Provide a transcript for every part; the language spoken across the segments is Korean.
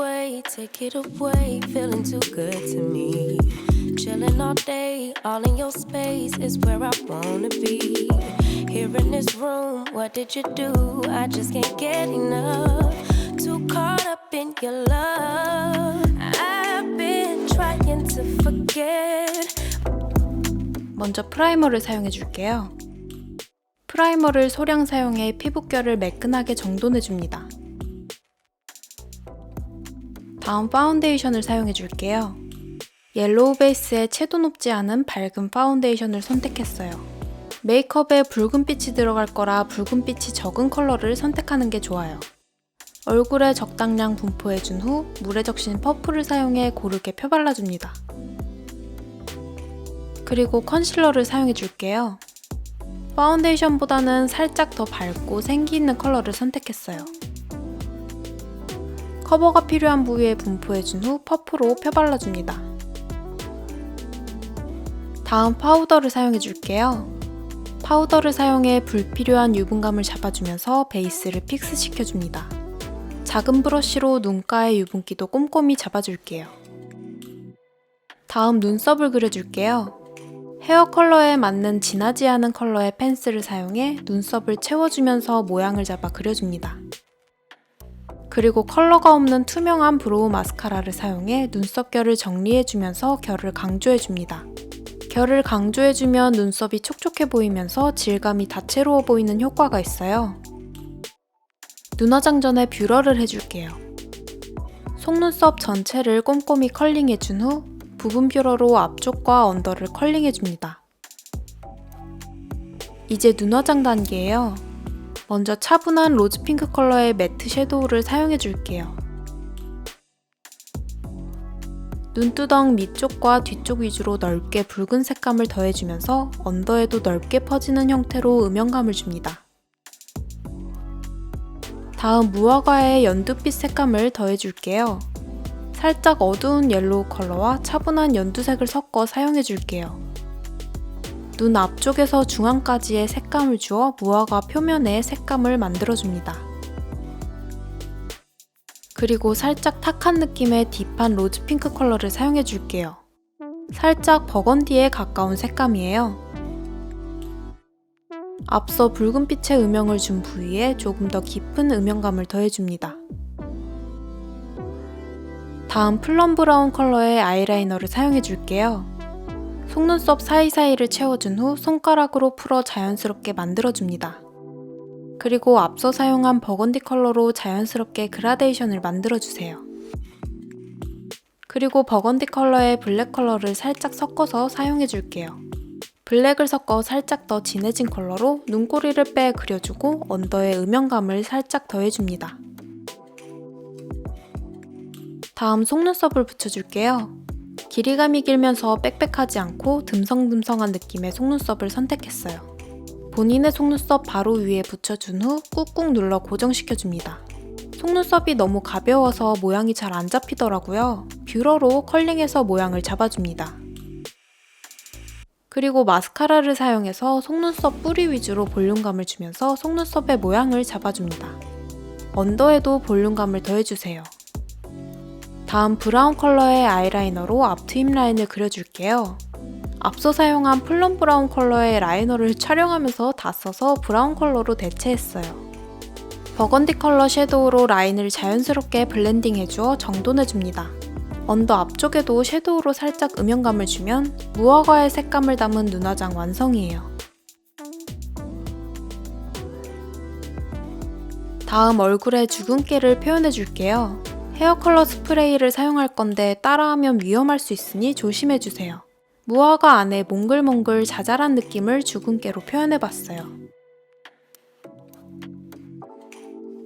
away, take it away, feeling too good to me. Chilling all day, all in your space is where I wanna be. Here in this room, what did you do? I just can't get enough. Too caught up in your love. I've been trying to forget. 먼저 프라이머를 사용해 줄게요. 프라이머를 소량 사용해 피부결을 매끈하게 정돈해 줍니다. 다음 파운데이션을 사용해 줄게요. 옐로우 베이스에 채도 높지 않은 밝은 파운데이션을 선택했어요. 메이크업에 붉은빛이 들어갈 거라 붉은빛이 적은 컬러를 선택하는 게 좋아요. 얼굴에 적당량 분포해준 후 물에 적신 퍼프를 사용해 고르게 펴발라줍니다. 그리고 컨실러를 사용해 줄게요. 파운데이션보다는 살짝 더 밝고 생기 있는 컬러를 선택했어요. 커버가 필요한 부위에 분포해준 후 퍼프로 펴발라줍니다. 다음 파우더를 사용해 줄게요. 파우더를 사용해 불필요한 유분감을 잡아주면서 베이스를 픽스시켜줍니다. 작은 브러쉬로 눈가의 유분기도 꼼꼼히 잡아줄게요. 다음 눈썹을 그려줄게요. 헤어 컬러에 맞는 진하지 않은 컬러의 펜슬을 사용해 눈썹을 채워주면서 모양을 잡아 그려줍니다. 그리고 컬러가 없는 투명한 브로우 마스카라를 사용해 눈썹 결을 정리해주면서 결을 강조해줍니다. 결을 강조해주면 눈썹이 촉촉해 보이면서 질감이 다채로워 보이는 효과가 있어요. 눈 화장 전에 뷰러를 해줄게요. 속눈썹 전체를 꼼꼼히 컬링해준 후 부분 뷰러로 앞쪽과 언더를 컬링해줍니다. 이제 눈 화장 단계예요. 먼저 차분한 로즈 핑크 컬러의 매트 섀도우를 사용해줄게요. 눈두덩 밑쪽과 뒤쪽 위주로 넓게 붉은 색감을 더해주면서 언더에도 넓게 퍼지는 형태로 음영감을 줍니다. 다음 무화과의 연두빛 색감을 더해줄게요. 살짝 어두운 옐로우 컬러와 차분한 연두색을 섞어 사용해줄게요. 눈 앞쪽에서 중앙까지의 색감을 주어 무화과 표면에 색감을 만들어줍니다. 그리고 살짝 탁한 느낌의 딥한 로즈 핑크 컬러를 사용해줄게요. 살짝 버건디에 가까운 색감이에요. 앞서 붉은빛의 음영을 준 부위에 조금 더 깊은 음영감을 더해줍니다. 다음 플럼 브라운 컬러의 아이라이너를 사용해줄게요. 속눈썹 사이사이를 채워준 후 손가락으로 풀어 자연스럽게 만들어줍니다. 그리고 앞서 사용한 버건디 컬러로 자연스럽게 그라데이션을 만들어주세요. 그리고 버건디 컬러에 블랙 컬러를 살짝 섞어서 사용해줄게요. 블랙을 섞어 살짝 더 진해진 컬러로 눈꼬리를 빼 그려주고 언더에 음영감을 살짝 더해줍니다. 다음 속눈썹을 붙여줄게요. 길이감이 길면서 빽빽하지 않고 듬성듬성한 느낌의 속눈썹을 선택했어요. 본인의 속눈썹 바로 위에 붙여준 후 꾹꾹 눌러 고정시켜줍니다. 속눈썹이 너무 가벼워서 모양이 잘 안 잡히더라고요. 뷰러로 컬링해서 모양을 잡아줍니다. 그리고 마스카라를 사용해서 속눈썹 뿌리 위주로 볼륨감을 주면서 속눈썹의 모양을 잡아줍니다. 언더에도 볼륨감을 더해주세요. 다음 브라운 컬러의 아이라이너로 앞트임 라인을 그려줄게요. 앞서 사용한 플럼 브라운 컬러의 라이너를 촬영하면서 다 써서 브라운 컬러로 대체했어요. 버건디 컬러 섀도우로 라인을 자연스럽게 블렌딩 해주어 정돈해줍니다. 언더 앞쪽에도 섀도우로 살짝 음영감을 주면 무화과의 색감을 담은 눈화장 완성이에요. 다음 얼굴에 주근깨를 표현해줄게요. 헤어 컬러 스프레이를 사용할 건데 따라하면 위험할 수 있으니 조심해주세요. 무화과 안에 몽글몽글 자잘한 느낌을 주근깨로 표현해봤어요.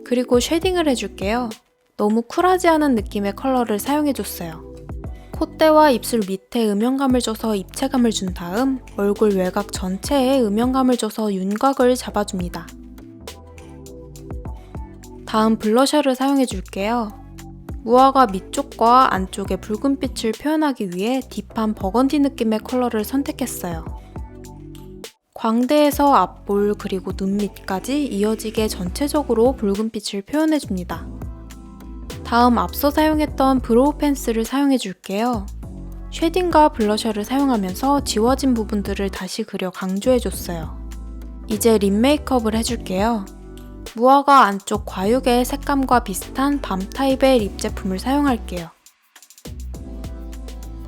그리고 쉐딩을 해줄게요. 너무 쿨하지 않은 느낌의 컬러를 사용해줬어요. 콧대와 입술 밑에 음영감을 줘서 입체감을 준 다음 얼굴 외곽 전체에 음영감을 줘서 윤곽을 잡아줍니다. 다음 블러셔를 사용해줄게요. 무화과 밑쪽과 안쪽의 붉은빛을 표현하기 위해 딥한 버건디 느낌의 컬러를 선택했어요. 광대에서 앞볼 그리고 눈 밑까지 이어지게 전체적으로 붉은빛을 표현해줍니다. 다음 앞서 사용했던 브로우 펜슬을 사용해 줄게요. 쉐딩과 블러셔를 사용하면서 지워진 부분들을 다시 그려 강조해줬어요. 이제 립 메이크업을 해줄게요. 무화과 안쪽 과육의 색감과 비슷한 밤 타입의 립 제품을 사용할게요.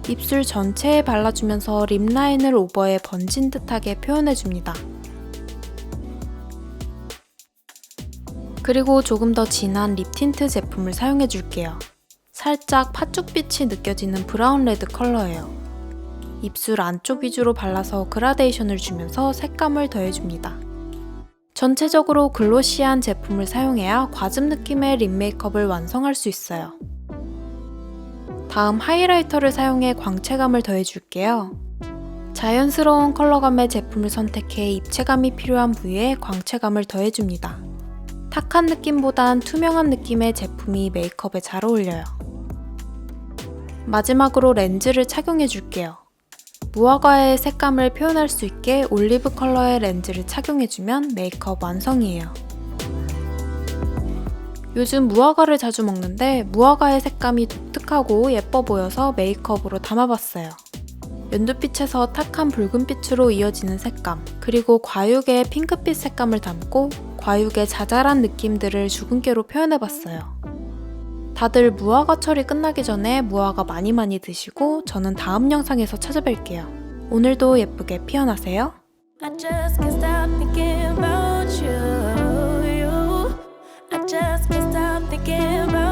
입술 전체에 발라주면서 립 라인을 오버해 번진 듯하게 표현해줍니다. 그리고 조금 더 진한 립 틴트 제품을 사용해줄게요. 살짝 팥죽빛이 느껴지는 브라운 레드 컬러예요. 입술 안쪽 위주로 발라서 그라데이션을 주면서 색감을 더해줍니다. 전체적으로 글로시한 제품을 사용해야 과즙 느낌의 립 메이크업을 완성할 수 있어요. 다음 하이라이터를 사용해 광채감을 더해줄게요. 자연스러운 컬러감의 제품을 선택해 입체감이 필요한 부위에 광채감을 더해줍니다. 탁한 느낌보단 투명한 느낌의 제품이 메이크업에 잘 어울려요. 마지막으로 렌즈를 착용해줄게요. 무화과의 색감을 표현할 수 있게 올리브 컬러의 렌즈를 착용해주면 메이크업 완성이에요. 요즘 무화과를 자주 먹는데 무화과의 색감이 독특하고 예뻐 보여서 메이크업으로 담아봤어요. 연두빛에서 탁한 붉은빛으로 이어지는 색감, 그리고 과육의 핑크빛 색감을 담고 과육의 자잘한 느낌들을 주근깨로 표현해봤어요. 다들 무화과철이 끝나기 전에 무화과 많이 드시고 저는 다음 영상에서 찾아뵐게요. 오늘도 예쁘게 피어나세요. I just can't stop thinking about you. I just can't stop thinking about